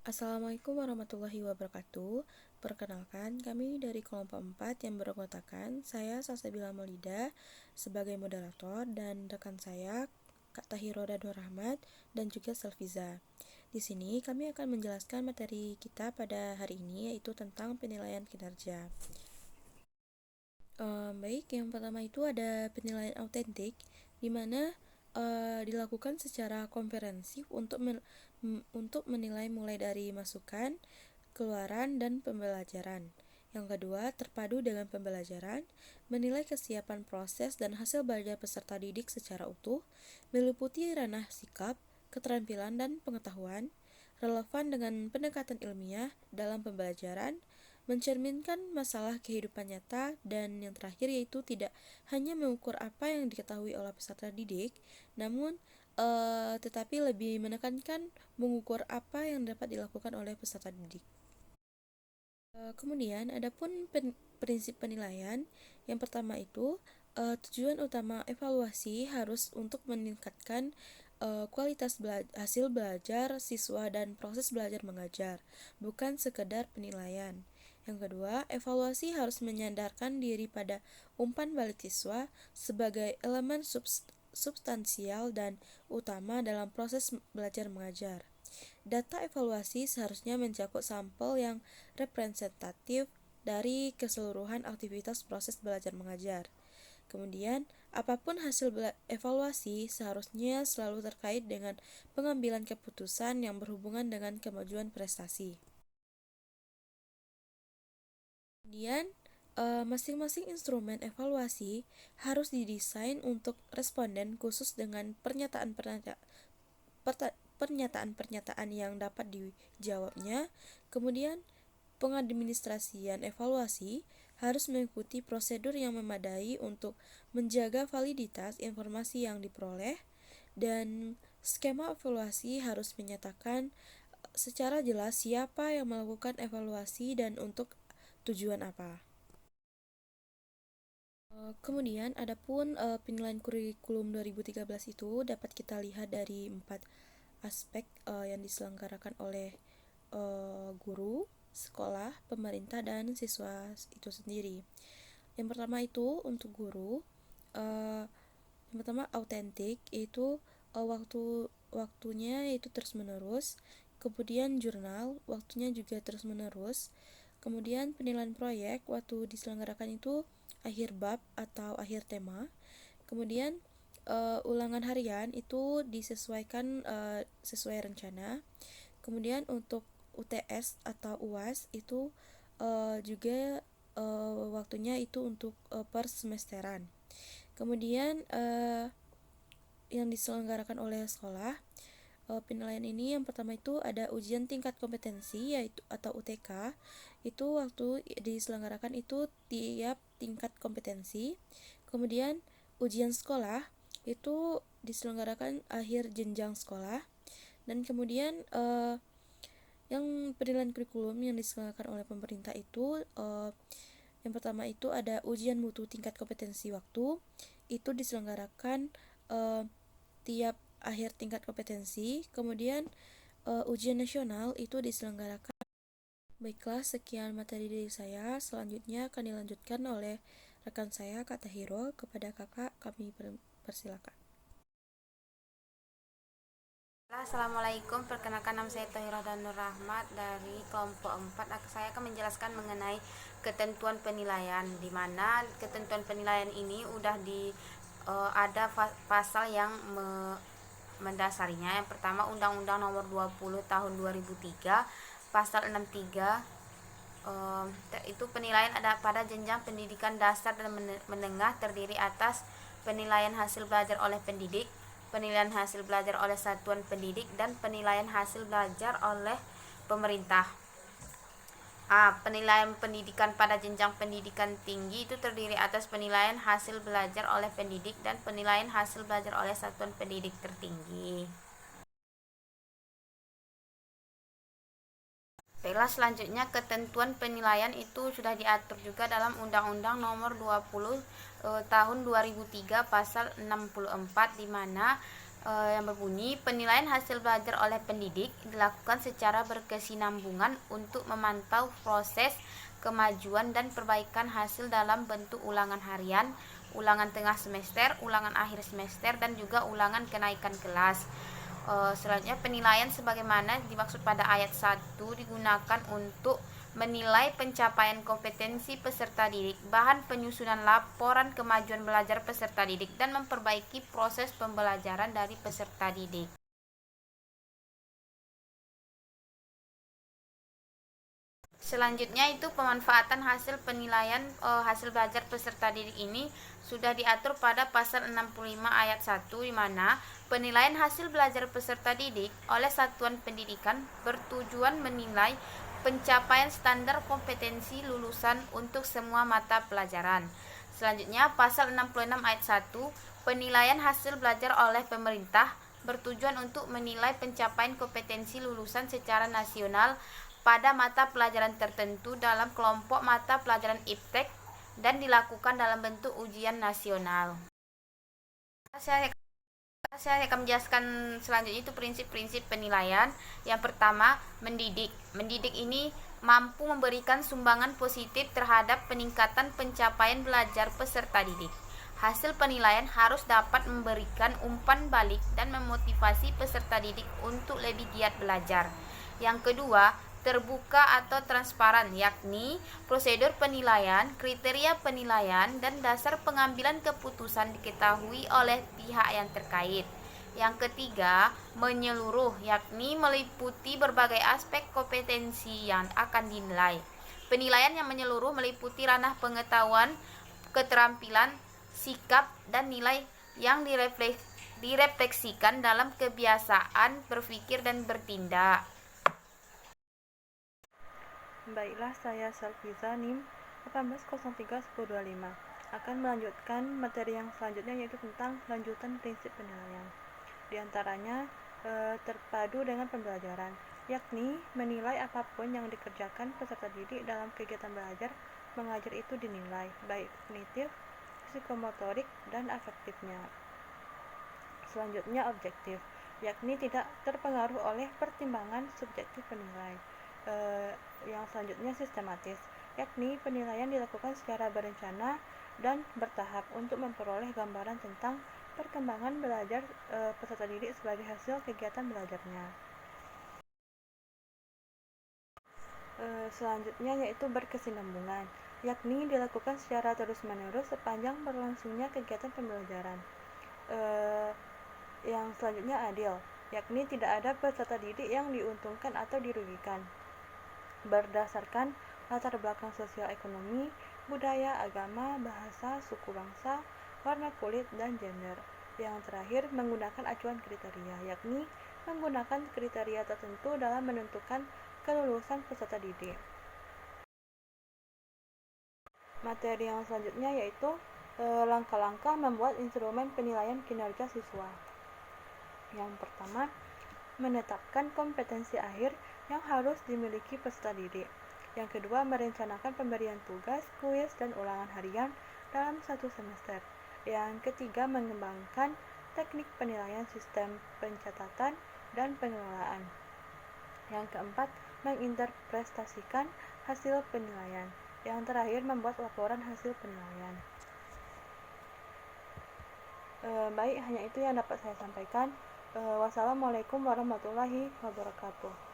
Assalamualaikum warahmatullahi wabarakatuh. Perkenalkan, kami dari kelompok 4 yang beranggotakan saya Salsabila Maulida sebagai moderator dan rekan saya Kak Tahiro Dador Rahmat dan juga Selviza. Di sini kami akan menjelaskan materi kita pada hari ini yaitu tentang penilaian kinerja. Baik, yang pertama itu ada penilaian autentik, di mana dilakukan secara komprehensif untuk menilai mulai dari masukan, keluaran, dan pembelajaran. Yang kedua, terpadu dengan pembelajaran, menilai kesiapan proses dan hasil belajar peserta didik secara utuh, meliputi ranah sikap, keterampilan, dan pengetahuan, relevan dengan pendekatan ilmiah dalam pembelajaran, mencerminkan masalah kehidupan nyata, dan yang terakhir yaitu tidak hanya mengukur apa yang diketahui oleh peserta didik, namun tetapi lebih menekankan mengukur apa yang dapat dilakukan oleh peserta didik. Kemudian adapun prinsip penilaian, yang pertama itu tujuan utama evaluasi harus untuk meningkatkan kualitas hasil belajar siswa dan proses belajar mengajar, bukan sekedar penilaian. Yang kedua, evaluasi harus menyandarkan diri pada umpan balik siswa sebagai elemen substansial dan utama dalam proses belajar mengajar. Data evaluasi seharusnya mencakup sampel yang representatif dari keseluruhan aktivitas proses belajar mengajar. Kemudian, apapun hasil evaluasi seharusnya selalu terkait dengan pengambilan keputusan yang berhubungan dengan kemajuan prestasi. Kemudian, masing-masing instrumen evaluasi harus didesain untuk responden khusus dengan pernyataan-pernyataan yang dapat dijawabnya. Kemudian, pengadministrasian evaluasi harus mengikuti prosedur yang memadai untuk menjaga validitas informasi yang diperoleh, dan skema evaluasi harus menyatakan secara jelas siapa yang melakukan evaluasi dan untuk tujuan apa. Kemudian adapun penilaian kurikulum 2013 itu dapat kita lihat dari 4 aspek yang diselenggarakan oleh guru, sekolah, pemerintah, dan siswa itu sendiri. Yang pertama itu untuk guru, uh, yang pertama autentik, itu waktunya itu terus menerus. Kemudian jurnal, waktunya juga terus menerus. Kemudian penilaian proyek, waktu diselenggarakan itu akhir bab atau akhir tema. Kemudian ulangan harian itu disesuaikan sesuai rencana. Kemudian untuk UTS atau UAS itu juga waktunya itu untuk per semesteran. Kemudian yang diselenggarakan oleh sekolah, penilaian ini yang pertama itu ada ujian tingkat kompetensi yaitu atau UTK. Itu waktu diselenggarakan itu tiap tingkat kompetensi. Kemudian ujian sekolah itu diselenggarakan akhir jenjang sekolah. Dan kemudian yang penilaian kurikulum yang diselenggarakan oleh pemerintah itu yang pertama itu ada ujian mutu tingkat kompetensi waktu, itu diselenggarakan tiap akhir tingkat kompetensi. Kemudian ujian nasional itu diselenggarakan. Baiklah, sekian materi dari saya. Selanjutnya akan dilanjutkan oleh rekan saya Kak Tahiro. Kepada kakak kami persilakan. Assalamualaikum, perkenalkan nama saya Tahira Danur Rahmat dari kelompok 4. Saya akan menjelaskan mengenai ketentuan penilaian, di mana ketentuan penilaian ini udah ada pasal yang mendasarinya. Yang pertama Undang-Undang Nomor 20 Tahun 2003, pasal 63, itu penilaian ada pada jenjang pendidikan dasar dan menengah terdiri atas penilaian hasil belajar oleh pendidik, penilaian hasil belajar oleh satuan pendidik, dan penilaian hasil belajar oleh pemerintah. Penilaian pendidikan pada jenjang pendidikan tinggi itu terdiri atas penilaian hasil belajar oleh pendidik dan penilaian hasil belajar oleh satuan pendidik tertinggi. Baiklah, selanjutnya ketentuan penilaian itu sudah diatur juga dalam Undang-Undang Nomor 20 Tahun 2003 pasal 64, di mana yang berbunyi, penilaian hasil belajar oleh pendidik dilakukan secara berkesinambungan untuk memantau proses kemajuan dan perbaikan hasil dalam bentuk ulangan harian, ulangan tengah semester, ulangan akhir semester, dan juga ulangan kenaikan kelas. Selanjutnya, penilaian sebagaimana dimaksud pada ayat 1 digunakan untuk menilai pencapaian kompetensi peserta didik, bahan penyusunan laporan kemajuan belajar peserta didik, dan memperbaiki proses pembelajaran dari peserta didik. Selanjutnya itu pemanfaatan hasil penilaian hasil belajar peserta didik ini sudah diatur pada pasal 65 ayat 1, di mana penilaian hasil belajar peserta didik oleh satuan pendidikan bertujuan menilai pencapaian standar kompetensi lulusan untuk semua mata pelajaran. Selanjutnya pasal 66 ayat 1, penilaian hasil belajar oleh pemerintah bertujuan untuk menilai pencapaian kompetensi lulusan secara nasional pada mata pelajaran tertentu dalam kelompok mata pelajaran IPTEK dan dilakukan dalam bentuk ujian nasional. Saya akan menjelaskan selanjutnya itu prinsip-prinsip penilaian. Yang pertama, mendidik. Mendidik ini mampu memberikan sumbangan positif terhadap peningkatan pencapaian belajar peserta didik. Hasil penilaian harus dapat memberikan umpan balik dan memotivasi peserta didik untuk lebih giat belajar. Yang kedua, terbuka atau transparan, yakni prosedur penilaian, kriteria penilaian, dan dasar pengambilan keputusan diketahui oleh pihak yang terkait. Yang ketiga, menyeluruh, yakni meliputi berbagai aspek kompetensi yang akan dinilai. Penilaian yang menyeluruh meliputi ranah pengetahuan, keterampilan, sikap, dan nilai yang direfleksikan dalam kebiasaan berpikir dan bertindak. Baiklah, saya Salviza NIM 18031025 akan melanjutkan materi yang selanjutnya, yaitu tentang lanjutan prinsip penilaian. Di antaranya terpadu dengan pembelajaran, yakni menilai apapun yang dikerjakan peserta didik dalam kegiatan belajar mengajar itu dinilai, baik kognitif, psikomotorik, dan afektifnya. Selanjutnya objektif, yakni tidak terpengaruh oleh pertimbangan subjektif penilai. Yang selanjutnya sistematis, yakni penilaian dilakukan secara berencana dan bertahap untuk memperoleh gambaran tentang perkembangan belajar peserta didik sebagai hasil kegiatan belajarnya. Selanjutnya yaitu berkesinambungan, yakni dilakukan secara terus-menerus sepanjang berlangsungnya kegiatan pembelajaran. Yang selanjutnya adil, yakni tidak ada peserta didik yang diuntungkan atau dirugikan berdasarkan latar belakang sosial ekonomi, budaya, agama, bahasa, suku bangsa, warna kulit, dan gender. Yang terakhir, menggunakan acuan kriteria, yakni menggunakan kriteria tertentu dalam menentukan kelulusan peserta didik. Materi yang selanjutnya yaitu langkah-langkah membuat instrumen penilaian kinerja siswa. Yang pertama, menetapkan kompetensi akhir yang harus dimiliki peserta didik. Yang kedua, merencanakan pemberian tugas, kuis, dan ulangan harian dalam satu semester. Yang ketiga, mengembangkan teknik penilaian sistem pencatatan dan pengelolaan. Yang keempat, menginterpretasikan hasil penilaian. Yang terakhir, membuat laporan hasil penilaian. Baik, hanya itu yang dapat saya sampaikan. Wassalamualaikum warahmatullahi wabarakatuh.